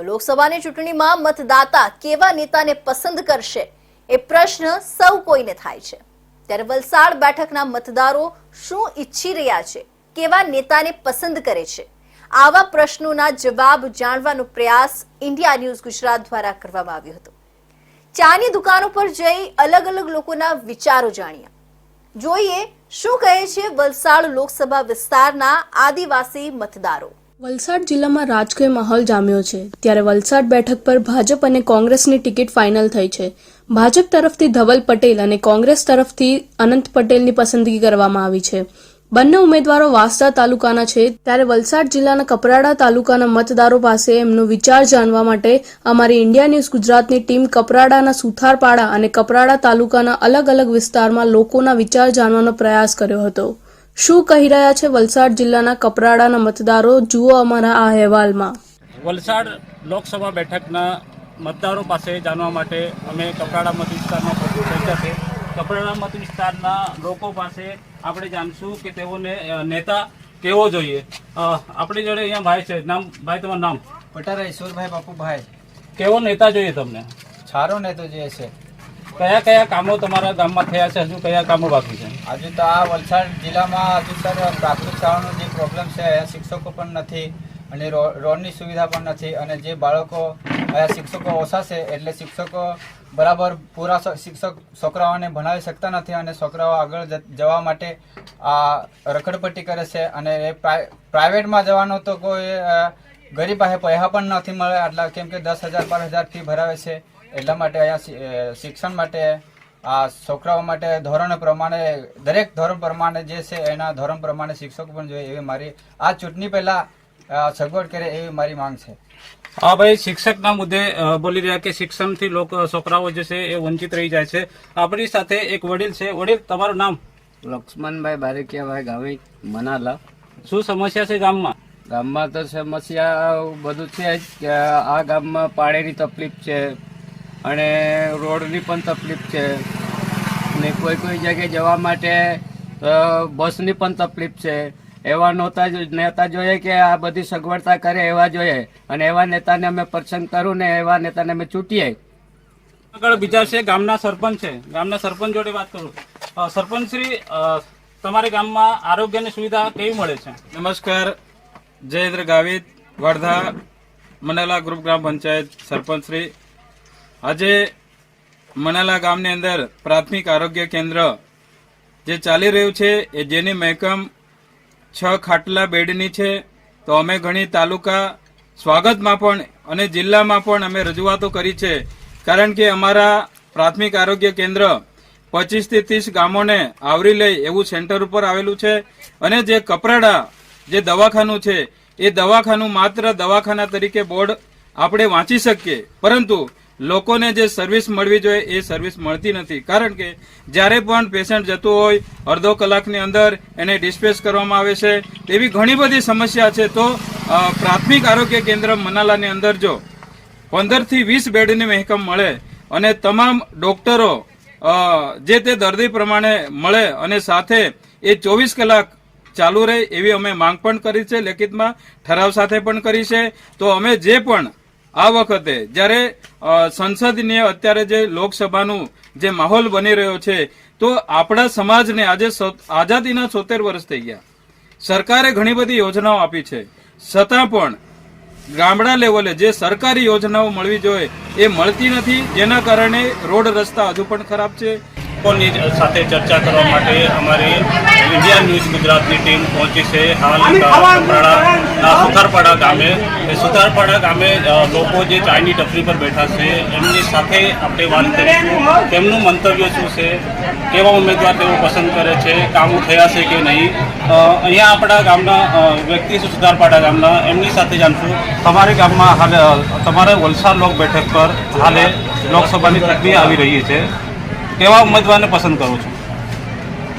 તો લોકસભાની ચૂંટણીમાં મતદાતા કેવા નેતાને પસંદ કરશે એ પ્રશ્ન સૌ કોઈને થાય છે। ત્યારે વલસાડ બેઠકના મતદારો શું ઈચ્છી રહ્યા છે, કેવા નેતાને પસંદ કરે છે, આવા પ્રશ્નોના જવાબ જાણવાનો પ્રયાસ ઇન્ડિયા ન્યૂઝ ગુજરાત દ્વારા કરવામાં આવ્યો હતો। ચાની દુકાનો પર જઈ અલગ અલગ લોકોના વિચારો જાણ્યા। જોઈએ શું કહે છે વલસાડ લોકસભા વિસ્તારના આદિવાસી મતદારો। વલસાડ જિલ્લામાં રાજકીય માહોલ જામ્યો છે, ત્યારે વલસાડ બેઠક પર ભાજપ અને કોંગ્રેસની ટિકિટ ફાઇનલ થઈ છે। ભાજપ તરફથી ધવલ પટેલ અને કોંગ્રેસ તરફથી અનંત પટેલની પસંદગી કરવામાં આવી છે। બંને ઉમેદવારો વાંસદા તાલુકાના છે, ત્યારે વલસાડ જિલ્લાના કપરાડા તાલુકાના મતદારો પાસે એમનો વિચાર જાણવા માટે અમારી ઇન્ડિયા ન્યૂઝ ગુજરાતની ટીમ કપરાડાના સુથારપાડા અને કપરાડા તાલુકાના અલગ અલગ વિસ્તારમાં લોકોના વિચાર જાણવાનો પ્રયાસ કર્યો હતો। શું કહી રહ્યા છે વલસાડ જિલ્લાના કપરાડાના મતદારો, જુઓ અમારા આ અહેવાલમાં। વલસાડ લોકસભા બેઠકના મતદારો પાસે જાણવા માટે અમે કપરાડા મત વિસ્તારમાં પહોંચ્યા છે। કપરાડા મત વિસ્તારના લોકો પાસે આપણે જાણશું કે તેઓને નેતા કેવો જોઈએ। આપણી જોડે અહીંયા ભાઈ છે, નામ ભાઈ તમારું નામ? પટારા ઈશ્વરભાઈ બાપુભાઈ। કેવો નેતા જોઈએ તમને? સારો નેતો જોઈએ છે। કયા કયા કામો તમારા ગામમાં થયા છે, હજુ કયા કામો બાકી છે? હજુ તો આ વલસાડ જિલ્લામાં હજુ સર પ્રાથમિક શાળાનો જે પ્રોબ્લેમ છે, શિક્ષકો પણ નથી અને રોડની સુવિધા પણ નથી અને જે બાળકો શિક્ષકો ઓછા છે એટલે શિક્ષકો બરાબર પૂરા શિક્ષક છોકરાઓને ભણાવી શકતા નથી અને છોકરાઓ આગળ જવા માટે આ રખડપટ્ટી કરે છે અને એ પ્રાઇવેટમાં જવાનો તો કોઈ ગરીબ પાસે પૈસા પણ નથી મળે આટલા, કેમ કે 10,000 12,000 ફી ભરાવે છે। એટલા માટે અહીંયા શિક્ષણ માટે આ છોકરાઓ માટે ધોરણ પ્રમાણે દરેક ધોરણ પ્રમાણે જે છે એના ધોરણ પ્રમાણે શિક્ષકો પણ જોઈએ એવી મારી આ ચૂંટણી પહેલા સગવડ કરે એવી મારી માંગ છે। હા ભાઈ, શિક્ષકના મુદ્દે બોલી રહ્યા કે શિક્ષણથી છોકરાઓ જે છે એ વંચિત રહી જાય છે। આપણી સાથે એક વડીલ છે। વડીલ, તમારું નામ? લક્ષ્મણભાઈ બારેકિયાભાઈ ગાવી મનાલા। શું સમસ્યા છે ગામમાં? ગામમાં તો સમસ્યા બધું છે જ કે આ ગામમાં પાણીની તકલીફ છે અને રોડની પણ તકલીફ છે અને કોઈ જગ્યાએ જવા માટે બસની પણ તકલીફ છે। એવા નેતા જોઈએ કે આ બધી સગવડતા કરે એવા જોઈએ અને એવા નેતાને અમે પસંદ કરું ને એવા નેતાને અમે ચૂંટીએ। આગળ બીજા છે ગામના સરપંચ છે, ગામના સરપંચ જોડે વાત કરું। સરપંચ શ્રી, તમારે ગામમાં આરોગ્યની સુવિધા કેવી મળે છે? નમસ્કાર, જયેન્દ્ર ગાવિત, વર્ધા મનાલા ગ્રુપ ગ્રામ પંચાયત સરપંચ શ્રી। આજે મનાલા ગામની અંદર પ્રાથમિક આરોગ્ય કેન્દ્ર જે ચાલી રહ્યું છે એ જેની મહેકમ 6 ખાટલા બેડની છે, તો અમે ઘણી તાલુકા સ્વાગતમાં પણ અને જિલ્લામાં પણ અમે રજૂઆતો કરી છે, કારણ કે અમારા પ્રાથમિક આરોગ્ય કેન્દ્ર 25 થી 30 ગામોને આવરી લે એવું સેન્ટર ઉપર આવેલું છે અને જે કપરાડા જે દવાખાનું છે એ દવાખાનું માત્ર દવાખાના તરીકે બોર્ડ આપણે વાંચી શકીએ, પરંતુ લોકોને જે સર્વિસ મળવી જોઈએ એ સર્વિસ મળતી નથી। કારણ કે જ્યારે પણ પેશન્ટ જતું હોય અડધો કલાકની અંદર એને ડિસ્પેચ કરવામાં આવે છે, એવી ઘણી બધી સમસ્યા છે। તો પ્રાથમિક આરોગ્ય કેન્દ્ર મનાલાની અંદર જો 15 થી 20 બેડની મહેકમ મળે અને તમામ ડોક્ટરો જે તે દર્દી પ્રમાણે મળે અને સાથે એ 24 કલાક ચાલુ રહે એવી અમે માંગ પણ કરી છે, લેખિતમાં ઠરાવ સાથે પણ કરી છે। તો અમે જે પણ આ વખતે જ્યારે સંસદીય અત્યારે જે લોકસભાનું જે માહોલ બની રહ્યો છે, તો આપણા સમાજને આજે આઝાદીના 70 વર્ષ થઈ ગયા, સરકારે ઘણી બધી યોજનાઓ આપી છે, છતાં પણ ગામડા લેવલે જે સરકારી યોજનાઓ મળવી જોઈએ એ મળતી નથી, જેના કારણે રોડ રસ્તા હજુ પણ ખરાબ છે। લોકોની સાથે ચર્ચા કરવા માટે અમારી ઇન્ડિયા ન્યૂઝ ગુજરાતની ટીમ પહોંચી છે હાલ કપરાડા સુથારપાડા ગામે। એ સુથારપાડા ગામે લોકો જે ચાયની ટપરી પર બેઠા છે એમની સાથે આપણે વાત કરીશું, તેમનું મંતવ્ય શું છે, કેવા ઉમેદવાર તેઓ પસંદ કરે છે, કામો થયા છે કે નહીં। અહીંયા આપણા ગામના વ્યક્તિ છે સુથારપાડા ગામના, એમની સાથે જાણશું। તમારે ગામમાં હાલ તમારે વલસાડ લોક બેઠક પર હાલે લોકસભાની ચૂંટણી આવી રહી છે, કેવા ઉમેદવારને પસંદ કરો છો?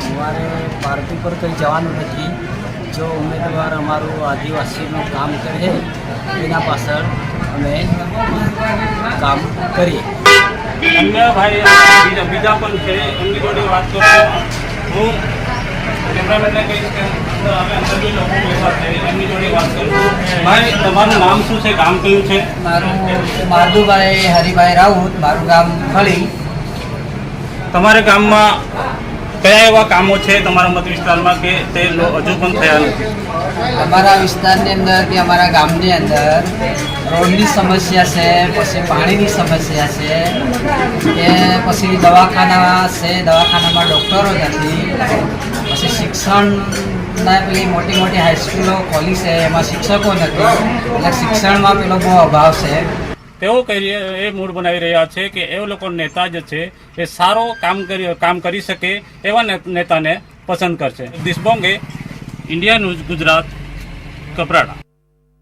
અમારે પાર્ટી પર કંઈ જવાનું નથી, જો ઉમેદવાર અમારું આદિવાસીનું કામ કરે એના પાછળ અમે કામ કરીએ। અન્ય ભાઈ બીજા પણ છે, એમની જોડે વાત કરું। હું કેમેરામેનને કહીશ કે અંદર બી લોકો બેઠા છે એમની જોડે વાત કરું. ભાઈ તમારું નામ શું છે, ગામ કયું છે? મારું માધુભાઈ હરિભાઈ રાઉત, મારું ગામ ખળી. તમારા ગામમાં કયા એવા કામો છે તમારા મત વિસ્તારમાં કે તે હજુ પણ થયા નથી? અમારા વિસ્તારની અંદર કે અમારા ગામની અંદર રોડની સમસ્યા છે, પછી પાણીની સમસ્યા છે, કે પછી દવાખાના છે, દવાખાનામાં ડૉક્ટરો નથી, પછી શિક્ષણના પેલી મોટી મોટી હાઈસ્કૂલો ખોલી છે એમાં શિક્ષકો નથી, એટલે શિક્ષણમાં પેલો બહુ અભાવ છે. તેઓ એ મૂડ બનાવી રહ્યા છે કે એ લોકો નેતા જે છે એ સારો કામ કરી શકે એવા નેતાને પસંદ કરશે. દિશબોંગે, ઇન્ડિયા ન્યૂઝ ગુજરાત, કપરાડા.